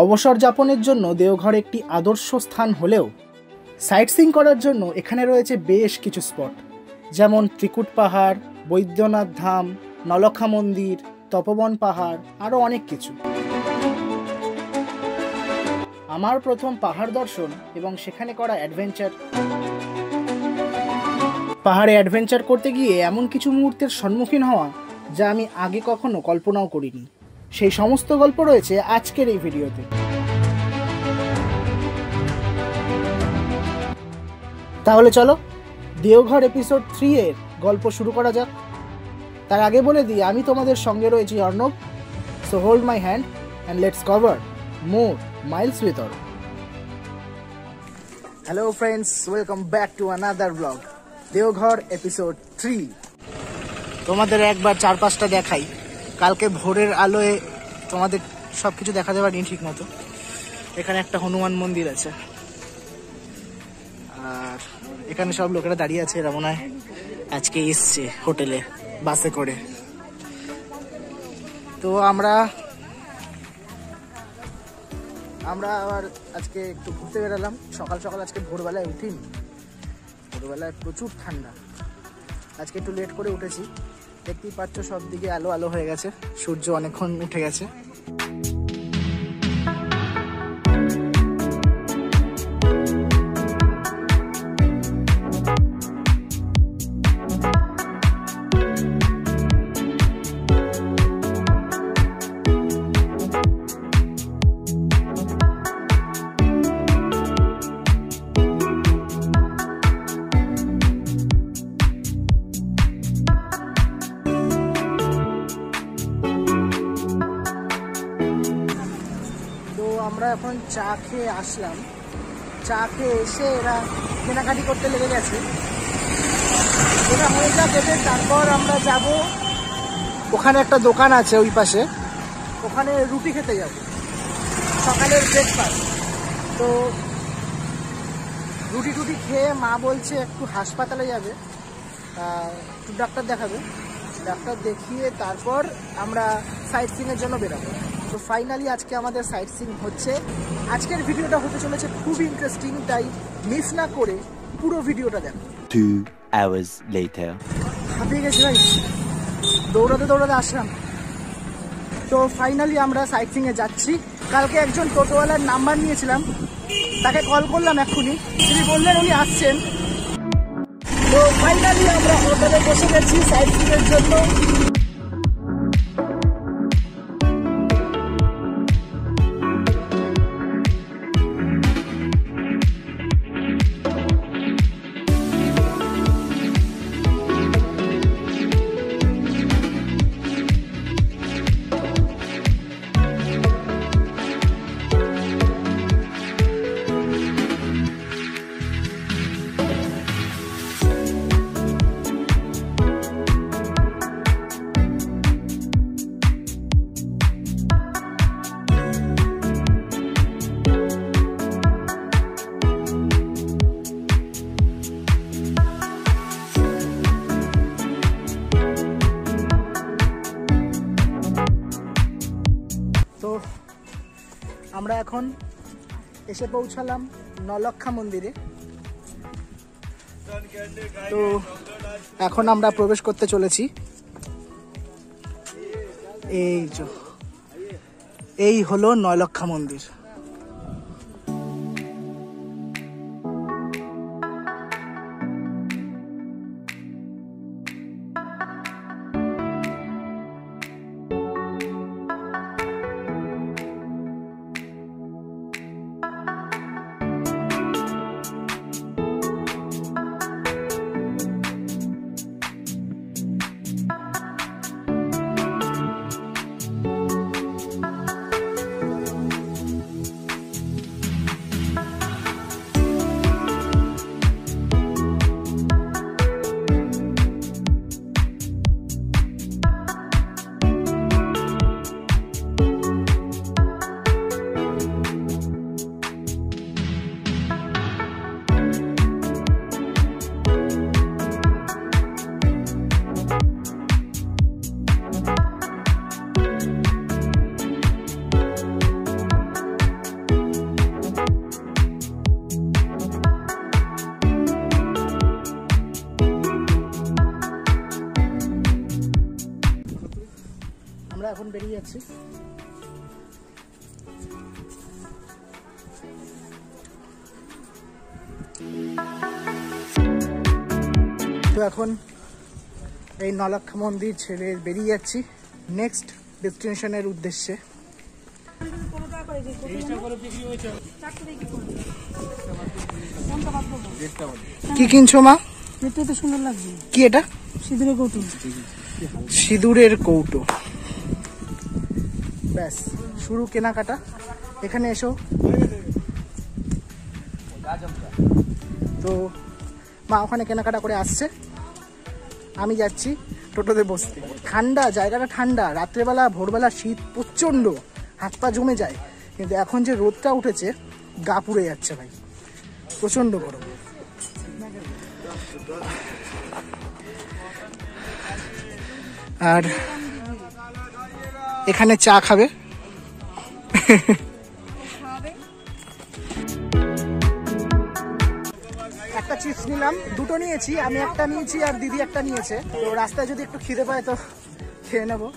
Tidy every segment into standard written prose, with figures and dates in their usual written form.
অবসর যাপনের জন্য দেওঘর একটি আদর্শ স্থান হলেও সাইট সিইং করার জন্য এখানে রয়েছে বেশ কিছু স্পট, যেমন ত্রিকুট পাহাড়, বৈদ্যনাথ ধাম, নলক্ষা মন্দির, তপবন পাহাড়, আরও অনেক কিছু। আমার প্রথম পাহাড় দর্শন এবং সেখানে করা অ্যাডভেঞ্চার। পাহাড়ে অ্যাডভেঞ্চার করতে গিয়ে এমন কিছু মুহূর্তের সম্মুখীন হওয়া যা আমি আগে কখনো কল্পনাও করিনি, সেই সমস্ত গল্প রয়েছে আজকের এই ভিডিওতে। তাহলে চলো দেওঘর এপিসোড 3 এর গল্প শুরু করা যাক। তার আগে বলে দিই, আমি তোমাদের সঙ্গে রয়েছি Arnab. So hold my hand and let's cover more Miles with Arnab. Hello friends, welcome back to another blog, Deoghar episode 3। তোমাদের একবার চারপাশটা দেখাই। কালকে ভোরের আলোয় তোমাদের সব কিছু দেখা যাবে নি ঠিক মতো। এখানে একটা হনুমান মন্দির আছে, আর এখানে সব লোকেরা দাঁড়িয়ে আছে। এরা মনে হয় আজকে এসছে হোটেলে বাসে করে। তো আমরা আবার আজকে একটু ঘুরতে বেরালাম। সকাল সকাল আজকে ভোরবেলায় উঠিনি, ভোরবেলায় প্রচুর ঠান্ডা। আজকে একটু লেট করে উঠেছি। দেখতেই পাচ্ছ সব দিকে আলো আলো হয়ে গেছে, সূর্য অনেকক্ষণ উঠে গেছে। আমরা এখন চা খেয়ে আসলাম। চা খেয়ে এসে এরা কেনাকাটি করতে লেগে গেছে। এটা হয়ে যাবে, তারপর আমরা যাব ওখানে একটা দোকান আছে ওই পাশে, ওখানে রুটি খেতে যাব, সকালের ব্রেকফাস্ট। তো রুটি টুটি খেয়ে মা বলছে একটু হাসপাতালে যাবে, একটু ডাক্তার দেখাবে। ডাক্তার দেখিয়ে তারপর আমরা সাইট সিইংয়ের জন্য বেরোবো। তো ফাইনালি আজকে আমাদের সাইট সিইং হচ্ছে। আজকের ভিডিওটা হতে চলেছে খুব ইন্টারেস্টিং, তাই মিস না করে পুরো ভিডিওটা দেখো। 2 hours later. হাঁপিয়ে গেছি ভাই, দৌড়াতে দৌড়াতে আসলাম। তো ফাইনালি আমরা সাইট সিইংয়ে যাচ্ছি। কালকে একজন টোটোওয়ালার নাম্বার নিয়েছিলাম, তাকে কল করলাম এক্ষুনি। তিনি বললেন উনি আসছেন। তো ফাইনালি আমরা হোটেলে বসে গেছি সাইট সিইংয়ের জন্য। তো আমরা এখন এসে পৌঁছালাম নলক্ষা মন্দিরে। তো এখন আমরা প্রবেশ করতে চলেছি। এই হলো নলক্ষা মন্দির। আমরা এখন বেরিয়ে যাচ্ছি। তো এখন এই নলাক্ষা মন্দির ছেড়ে বেরিয়ে যাচ্ছি নেক্সট ডেস্টিনেশনের উদ্দেশ্যে। কি কিনছো মা? এটা তো সুন্দর লাগছে। কি এটা? সিঁদুরের কৌটো। সিঁদুরের কৌটো। ব্যাস শুরু কেনাকাটা। এখানে এসো। তো মা ওখানে কেনাকাটা করে আসছে, আমি যাচ্ছি টোটোতে বসতে। ঠান্ডা, জায়গাটা ঠান্ডা, রাত্রেবেলা ভোরবেলা শীত প্রচণ্ড, হাত পা জমে যায়, কিন্তু এখন যে রোদটা উঠেছে গা পুড়ে যাচ্ছে ভাই, প্রচণ্ড গরম। আর এখানে চা খাবে। একটা চিপস নিলাম, দুটো নিয়েছি, আমি একটা নিয়েছি আর দিদি একটা নিয়েছে। তো রাস্তায় যদি একটু খিদে পায় তো খেয়ে নেবো।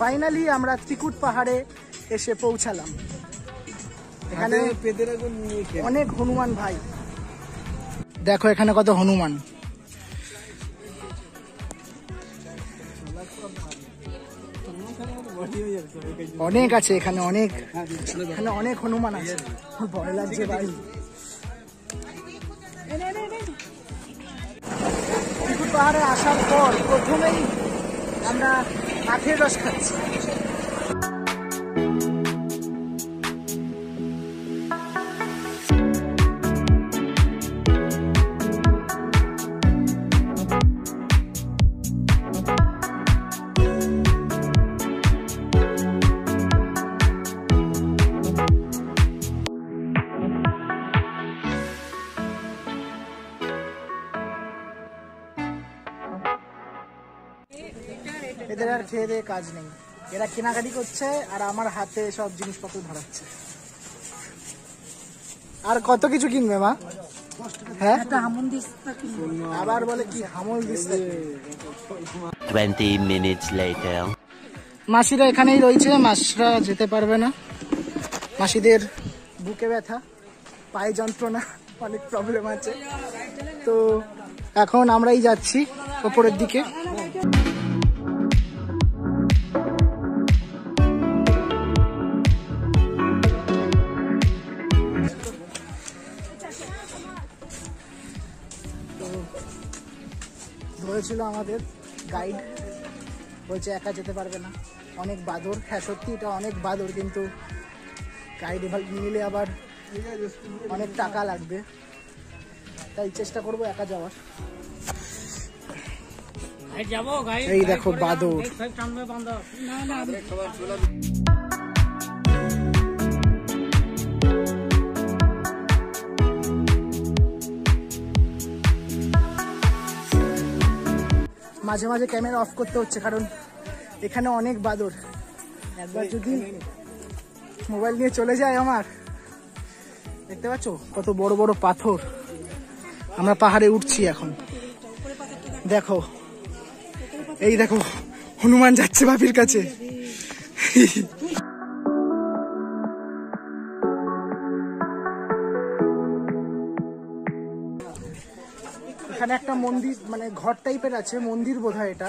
ফাইনালি আমরা ত্রিকুট পাহাড়ে এসে পৌঁছালাম। এখানে অনেক হনুমান ভাই, দেখো এখানে কত হনুমান। অনেক আছে এখানে, অনেক, এখানে অনেক হনুমান আছে। ভয় লাগছে ভাই। ত্রিকুট পাহাড়ে আসার পর প্রথমেই আমরা আখের রস খাচ্ছি। এদের আর খেয়ে দিয়ে কাজ নেই, এরা কেনাকাটি করছে আর আমার হাতে সব জিনিসপত্র ধরাচ্ছে। আর কত কিছু কিনবে মা? হ্যাঁ, আবার বলে কি হামল দিস্তা। 20 minutes later. মাসিরা এখানেই রয়েছে, মাসিরা যেতে পারবে না। মাসিদের বুকে ব্যথা, পায়ে যন্ত্রণা, অনেক প্রবলেম আছে। তো এখন আমরাই যাচ্ছি ওপরের দিকে। ধরেছিল আমাদের গাইড, বলছে একা যেতে পারবে না, অনেক বাদর। হ্যাঁ সত্যি এটা অনেক বাদর, কিন্তু গাইড নিলে আবার অনেক টাকা লাগবে, তাই চেষ্টা করবো একা যাওয়ার। এই দেখো বাদর। মাঝে মাঝে ক্যামেরা অফ করতে হচ্ছে কারণ এখানে অনেক বাদর। একবার যদি মোবাইল নিয়ে চলে যায় আমার, দেখতে পাচ্ছ কত বড় বড় পাথর। আমরা পাহাড়ে উঠছি এখন, দেখো এই দেখো হনুমান যাচ্ছে বাপির কাছে। এখানে একটা মন্দির, মানে ঘর টাইপের আছে, মন্দির বোধহয় এটা।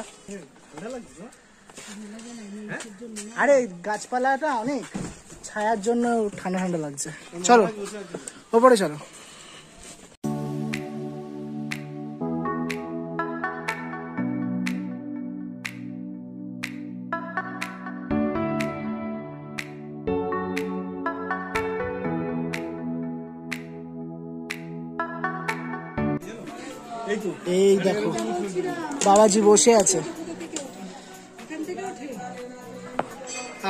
আরে গাছপালাটা অনেক, ছায়ার জন্য ঠান্ডা ঠান্ডা লাগছে। চলো ওপরে চলো। এই দেখো বাবাজি বসে আছে,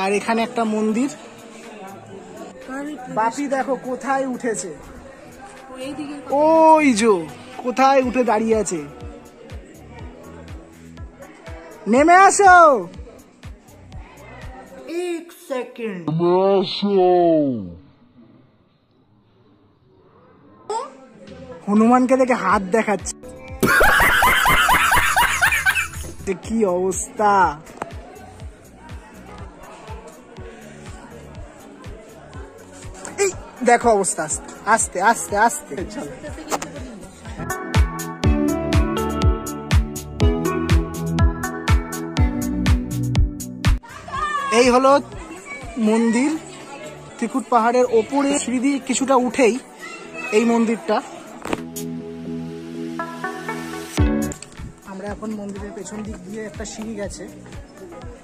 আর এখানে একটা মন্দির। বাপি দেখো কোথায় উঠেছে, ওই যে কোথায় উঠে দাঁড়িয়ে আছে। নেমে আসো, এক সেকেন্ড। হনুমানকে দেখে হাত দেখাচ্ছে, কি অবস্থা। এই দেখো অবস্থা, আস্তে আস্তে আস্তে চলো। এই হলো মন্দির, ত্রিকুট পাহাড়ের ওপরে সিঁড়ি দিয়ে কিছুটা উঠেই এই মন্দিরটা। আমরা এখন মন্দিরের পেছন দিক দিয়ে একটা সিঁড়ি গেছে,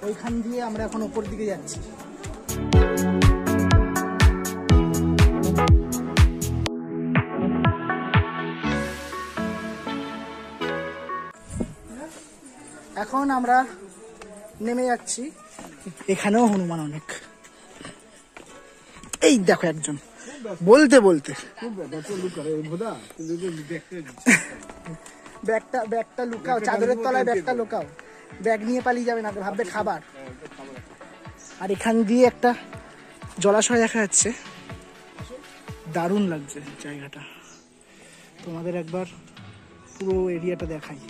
ওইখান দিয়ে আমরা এখন ওপর দিকে যাচ্ছি। এখন আমরা নেমে যাচ্ছি, এখানেও হনুমান অনেক। এই দেখো একজন বলতে বলতে ব্যাগটা লুকাও, চাদরের তলায় ব্যাগটা লুকাও, ব্যাগ নিয়ে পালিয়ে যাবে না, ভাববে খাবার। আর এখান দিয়ে একটা জলাশয় দেখা যাচ্ছে, দারুণ লাগছে জায়গাটা। তোমাদের একবার পুরো এরিয়াটা দেখাই।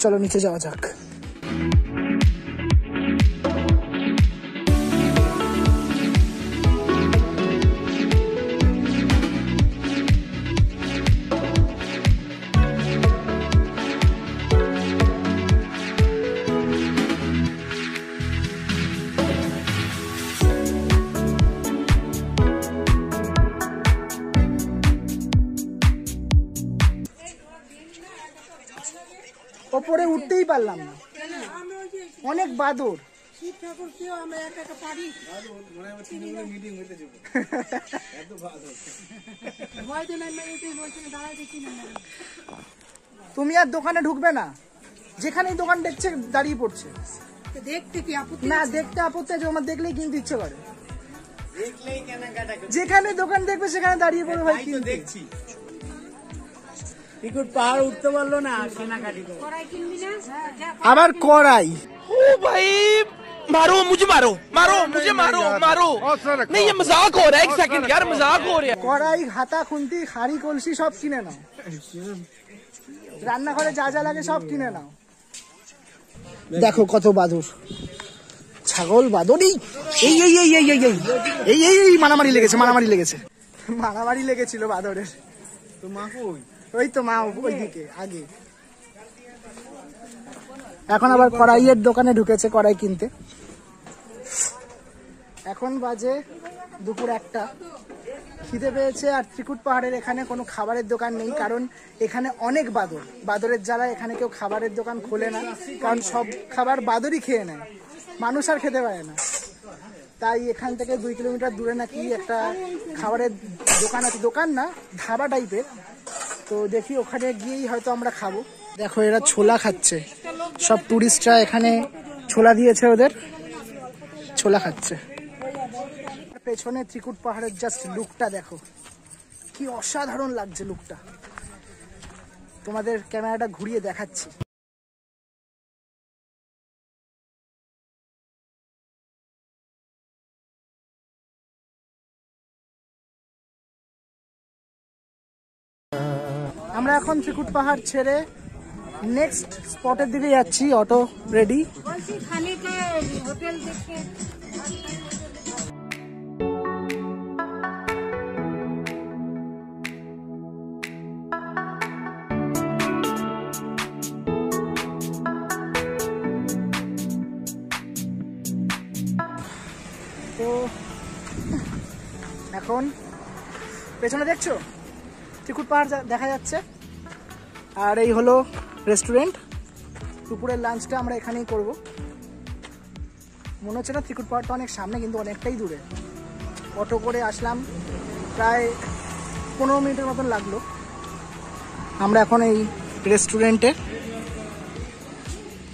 চলো নিচে যাওয়া যাক। ওপরে উঠতেই পারলাম না, অনেক বাদর। তুমি আর দোকানে ঢুকবে না, যেখানেই দোকান দেখছে দাঁড়িয়ে পড়ছে। দেখতে কি আপত্তি? না, দেখতে আপত্তি আছে, আমার দেখলেই কিনতে ইচ্ছে করে। যেখানে দোকান দেখবে সেখানে দাঁড়িয়ে পড়বে। ভাই দেখছি পাহাড় উঠতে পারলো না, আবার কড়াই। ओ भाई मारो मुझे, मारो मारो मुझे, मारो मारो नहीं, ये मजाक हो रहा है। एक सेकंड यार, मजाक हो रहा है। কড়াই, হাতা, খুন্তি, হাঁড়ি, কলসি সব কিনে নাও, রান্নাঘরে যা যা লাগে সব কিনে নাও। দেখো কত বাদর, ছাগল বাদর। এই এই এই এই এই এই এই এই মারামারি লেগেছে, মারামারি লেগেছে, মারামারি লেগেছিল বাদরের। তো মা কই? ওই তো মা ওইদিকে আগে। এখন আবার কড়াইয়ের দোকানে ঢুকেছে কড়াই কিনতে। এখন বাজে দুপুর 1টা, খিদে পেয়েছে। আর ত্রিকুট পাহাড়ের এখানে কোনো খাবারের দোকান নেই, কারণ এখানে অনেক বাদর। বাদরের জ্বালা এখানে কেউ খাবারের দোকান খোলে না, কারণ সব খাবার বাদরই খেয়ে নেয়, মানুষ আর খেতে পারে না। তাই এখান থেকে 2 কিলোমিটার দূরে নাকি একটা খাবারের দোকান আছে, দোকান না ধাবা টাইপের। তো দেখি ওখানে গিয়েই হয়তো আমরা খাবো। দেখো এরা ছোলা খাচ্ছে, সব টুরিস্টরা এখানে ছোলা দিয়েছে ওদের, ছোলা খাচ্ছে। পেছনে ত্রিকুট পাহাড়ের জাস্ট লুকটা দেখো, কি অসাধারণ লাগছে লুকটা। তোমাদের ক্যামেরাটা ঘুরিয়ে দেখাচ্ছি। আমরা এখন ত্রিকুট পাহাড় ছেড়ে নেক্সট স্পটের দিকে যাচ্ছি। Auto ready. তো এখন পেছনে দেখছো ত্রিকুট পাহাড় দেখা যাচ্ছে। আর এই হলো রেস্টুরেন্ট। দুপুরের লাঞ্চটা আমরা এখানেই করব। মনে হচ্ছে না ত্রিকুট পাহাড়টা অনেক সামনে, কিন্তু অনেকটাই দূরে। অটো করে আসলাম, প্রায় 15 মিনিটের মতন লাগলো। আমরা এখন এই রেস্টুরেন্টে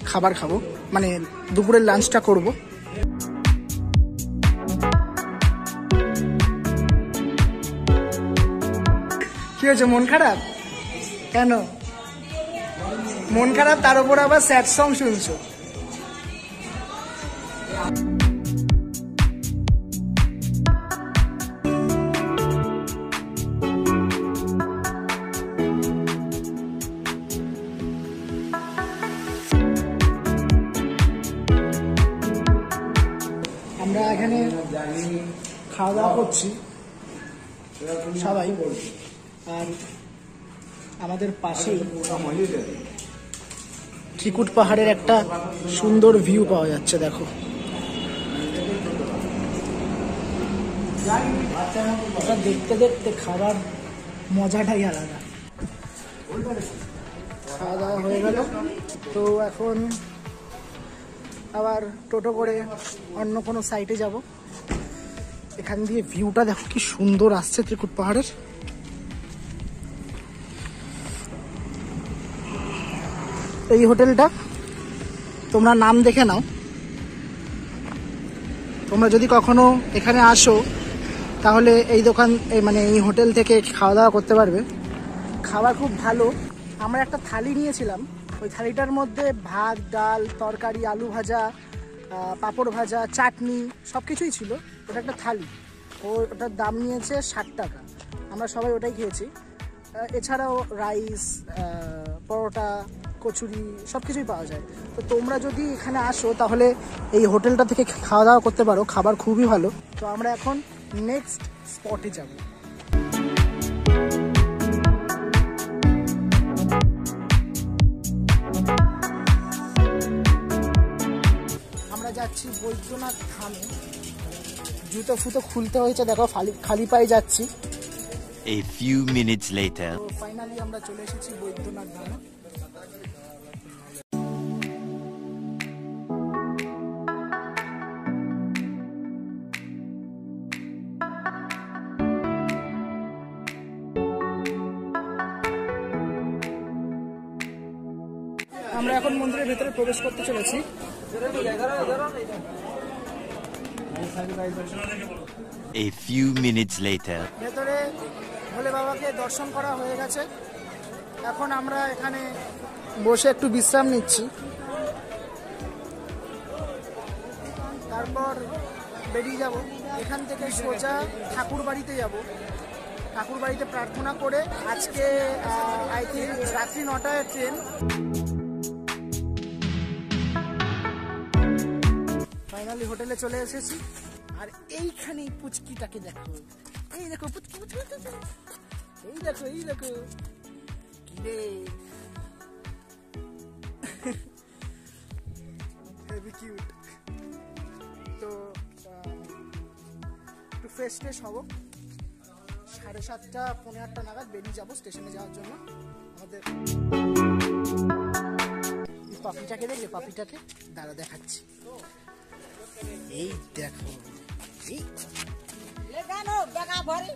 খাবার খাবো, মানে দুপুরের লাঞ্চটা করব। কি হয়েছে, মন খারাপ? কেন মন খারাপ? তার উপর আবার স্যাড সং শুনছো। আমরা এখানে খাওয়া দাওয়া করছি সবাই, আর আমাদের পাশেই ত্রিকুট পাহাড়ের একটা সুন্দর ভিউ পাওয়া যাচ্ছে। দেখো, এটা দেখতে দেখতে খাবার মজাটাই আলাদা। খাওয়া দাওয়া হয়ে গেল, তো এখন আবার টোটো করে অন্য কোনো সাইটে যাব। এখান দিয়ে ভিউটা দেখো কি সুন্দর আসছে ত্রিকুট পাহাড়ের। এই হোটেলটা তোমরা নাম দেখে নাও, তোমরা যদি কখনো এখানে আসো তাহলে এই দোকান মানে এই হোটেল থেকে খাওয়া দাওয়া করতে পারবে। খাবার খুব ভালো। আমরা একটা থালি নিয়েছিলাম, ওই থালিটার মধ্যে ভাত, ডাল, তরকারি, আলু ভাজা, পাঁপড় ভাজা, চাটনি সব কিছুই ছিল। ওটা একটা থালি, ওটার দাম নিয়েছে 60 টাকা। আমরা সবাই ওটাই খেয়েছি। এছাড়াও রাইস, পরোটা, কচুরি সব কিছুই পাওয়া যায়। তো তোমরা যদি এখানে আসো তাহলে এই হোটেলটা থেকে খাওয়া দাওয়া করতে পারো, খাবার খুবই ভালো। তো আমরা এখন নেক্সট স্পটে যাব। আমরা যাচ্ছি বৈদ্যনাথ ধামে। জুতো ফুতো খুলতে হয়েছে, দেখো খালি পায়ে যাচ্ছি। A few minutes later. তো ফাইনালি আমরা চলে এসেছি বৈদ্যনাথ ধামে। আমরা এখন মন্দিরের ভেতরে প্রবেশ করতে চলেছি। A few minutes later. ভেতরে ভোলে বাবাকে দর্শন করা হয়ে গেছে। এখন আমরা এখানে বসে একটু বিশ্রাম নিচ্ছি, তারপর বেরিয়ে যাব। এখান থেকে সোজা ঠাকুর বাড়িতে যাব। ঠাকুর বাড়িতে প্রার্থনা করে আজকে আই থিঙ্ক রাত্রি 9টায় ট্রেন। ফাইনালি হোটেলে চলে এসেছি। আর এইখানেই পুচকিটাকে দেখো, এই দেখো পুচকি, এই দেখো, এই দেখো কি রে, হেভি কিউট। তো একটু ফ্রেশ ট্রেশ হবো, 7:30 পৌনে 8টা নাগাদ বেরিয়ে যাবো স্টেশনে যাওয়ার জন্য। আমাদের পাপিটাকে দেখলে, পাপিটাকে দাঁড়া দেখাচ্ছি। এই দেখো, এই লেগানো বেগা ভরি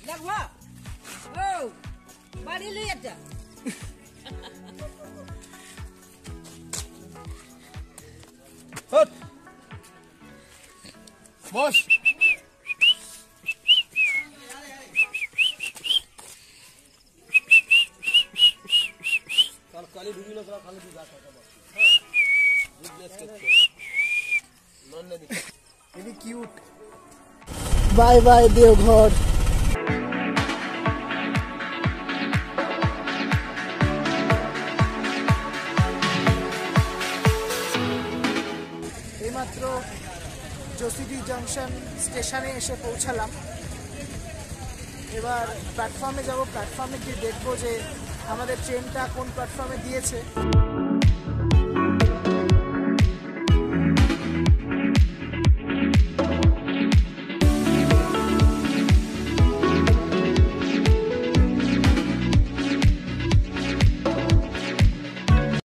লাগবা ও বাড়ি লই এটা হট বস কালি ভিডিও করা খালি দিবা heavy cute. Bye bye Deoghar. এইমাত্র জসিডি জংশন স্টেশনে এসে পৌঁছালাম। এবার প্ল্যাটফর্মে যাব। প্ল্যাটফর্মে গিয়ে দেখবো যে আমাদের ট্রেনটা কোন প্ল্যাটফর্মে দিয়েছে।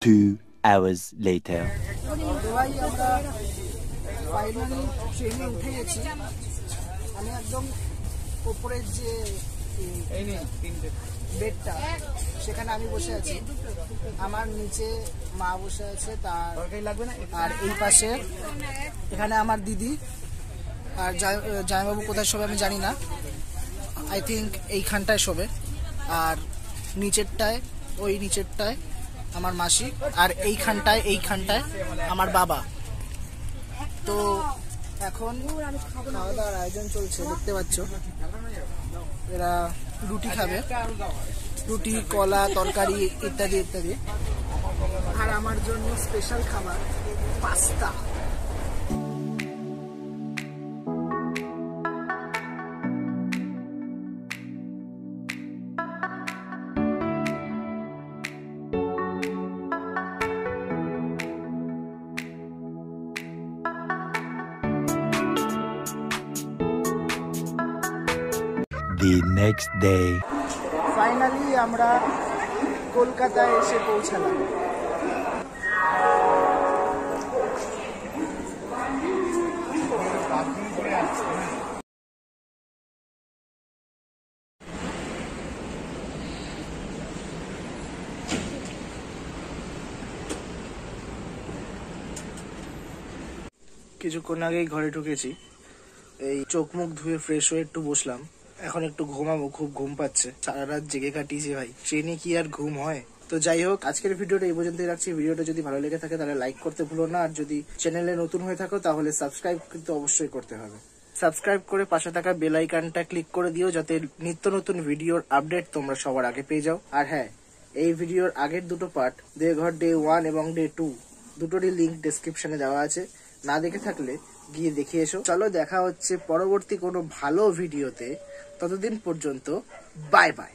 Two hours later. ভাই আমরা ফাইনালি ট্রেনে উঠে গেছি। আমি একদম ওপরের যে বেডটা সেখানে আমি বসে আছি, আমার নিচে মা বসে আছে, আর এই পাশে এখানে আমার দিদি আর জামাইবাবু কোথায় শোবে আমি জানি না, আই থিঙ্ক এইখানটায় শোবে। আর নিচেরটায় আমার মাসি, আর এইখানটায় আমার বাবা। তো এখন খাওয়া দাওয়ার আয়োজন চলছে, দেখতে পাচ্ছ এরা রুটি খাবে, রুটি, কলা, তরকারি ইত্যাদি ইত্যাদি। আর আমার জন্য স্পেশাল খাবার pasta. The next day. Finally আমরা কলকাতায় এসে পৌঁছালাম। কিছুক্ষণ আগেই ঘরে ঢুকেছি, এই চোখ মুখ ধুয়ে ফ্রেশ হয়ে একটু বসলাম, এখন একটু ঘুমাবো, খুব ঘুম পাচ্ছে, সারা রাত জেগে কাটিয়েছি ভাই, ট্রেনে কি আর ঘুম হয়। তো যাই হোক, আজকের ভিডিওটা এই পর্যন্তই রাখছি। ভিডিওটা যদি ভালো লেগে থাকে তাহলে লাইক করতে ভুলো না, আর যদি চ্যানেলে নতুন হয়ে থাকো তাহলে সাবস্ক্রাইব কিন্তু অবশ্যই করতে হবে। সাবস্ক্রাইব করে পাশে থাকা বেল আইকনটা ক্লিক করে দিও, যাতে নিত্য নতুন ভিডিওর আপডেট তোমরা সবার আগে পেয়ে যাও। আর হ্যাঁ, এই ভিডিওর আগের দুটো পার্ট, দেওঘর ডে 1 এবং ডে 2, দুটোরই লিঙ্ক ডেসক্রিপশনে দেওয়া আছে, না দেখে থাকলে গিয়ে দেখে এসো। চলো, দেখা হচ্ছে পরবর্তী কোনো ভালো ভিডিওতে, ততদিন পর্যন্ত বাই বাই।